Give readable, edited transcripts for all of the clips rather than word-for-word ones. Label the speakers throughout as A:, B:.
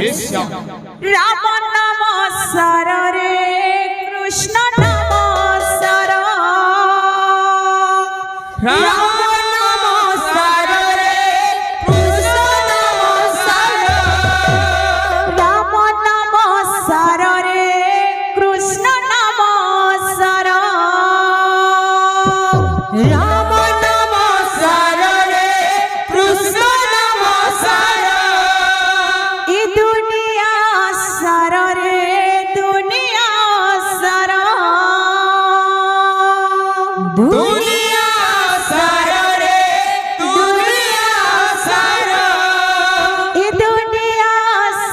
A: राम नाम सार रे कृष्ण नाम सार राम नाम सार रे कृष्ण नाम सार राम नाम सार रे कृष्ण नाम सार राम नाम सार रे कृष्ण नाम सार ई दुनिया सार रे दुनिया सार दुनिया सार रे दुनिया सार ई दुनिया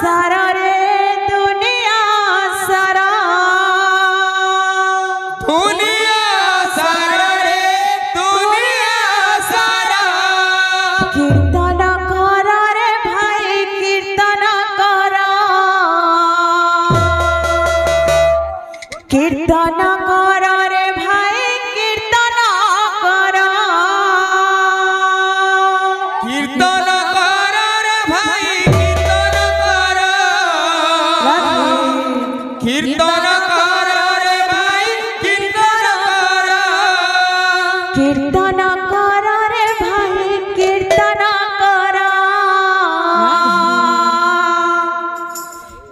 A: सार रे दुनिया सार
B: दुनिया सार रे दुनिया सार
A: कीर्तन कर रे भाई कीर्तन कर कीर्तन कर रे भाई कीर्तन कर
B: कीर्तन कर रे भाई कीर्तन कर कीर्तन कर रे भाई कीर्तन कर
A: कीर्तन कर रे भाई कीर्तन कर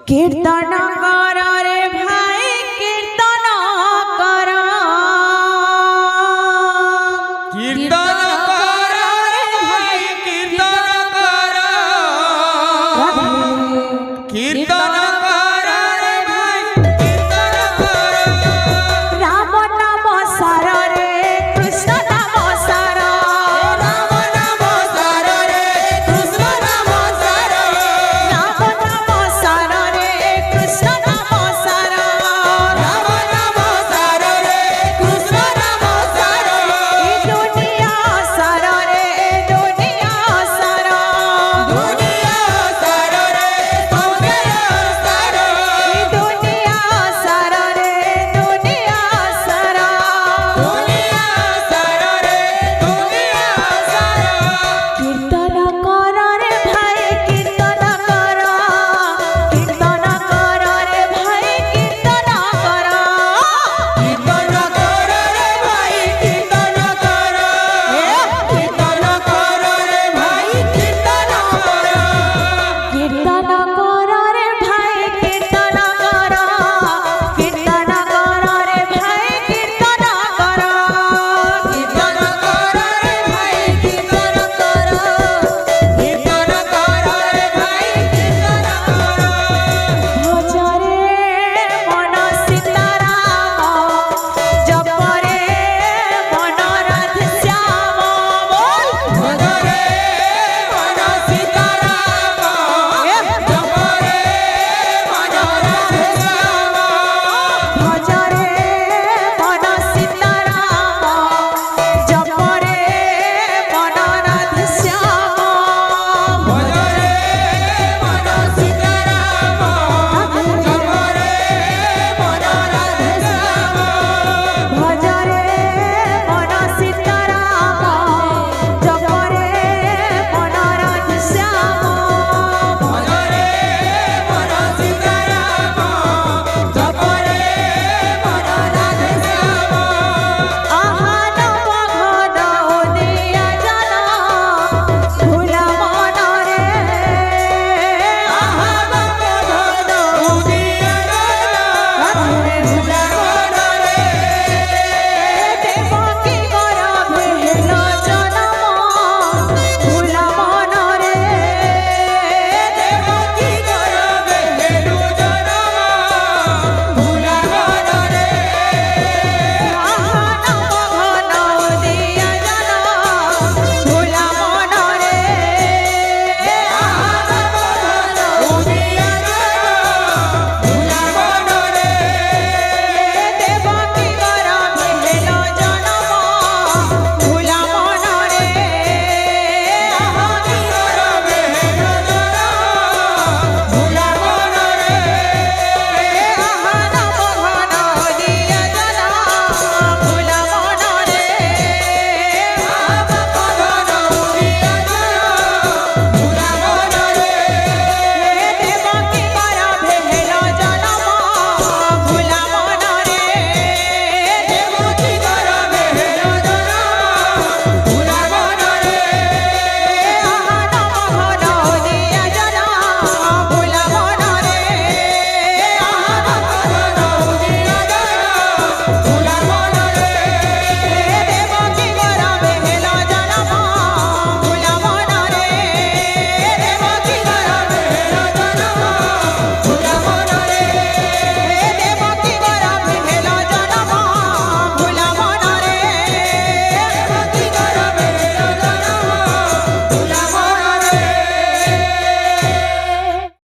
A: कीर्तन कर रे भाई कीर्तन कर
B: कीर्तन कर रे भाई कीर्तन कर कीर्तन